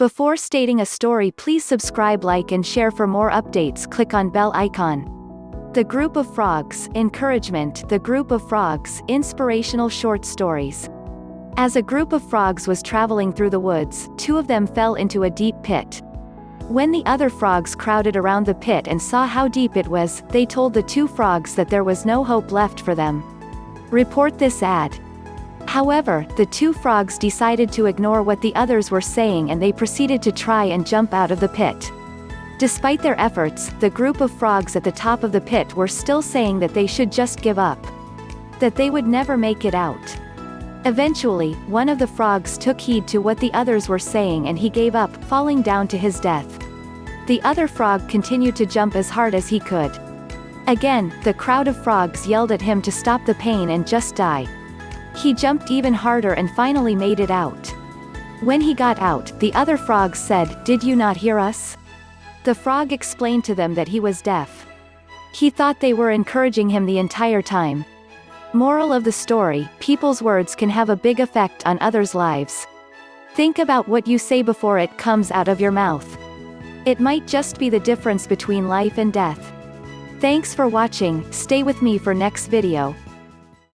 Before stating a story, please subscribe, like and share. For more updates, click on bell icon. The Group of Frogs, encouragement. The Group of Frogs, inspirational short stories. As a group of frogs was traveling through the woods, two of them fell into a deep pit. When the other frogs crowded around the pit and saw how deep it was, they told the two frogs that there was no hope left for them. Report this ad. However, the two frogs decided to ignore what the others were saying, and they proceeded to try and jump out of the pit. Despite their efforts, the group of frogs at the top of the pit were still saying that they should just give up. That they would never make it out. Eventually, one of the frogs took heed to what the others were saying and he gave up, falling down to his death. The other frog continued to jump as hard as he could. Again, the crowd of frogs yelled at him to stop the pain and just die. He jumped even harder and finally made it out. When he got out, the other frogs said, "Did you not hear us?" The frog explained to them that he was deaf. He thought they were encouraging him the entire time. Moral of the story: people's words can have a big effect on others' lives. Think about what you say before it comes out of your mouth. It might just be the difference between life and death. Thanks for watching. Stay with me for next video.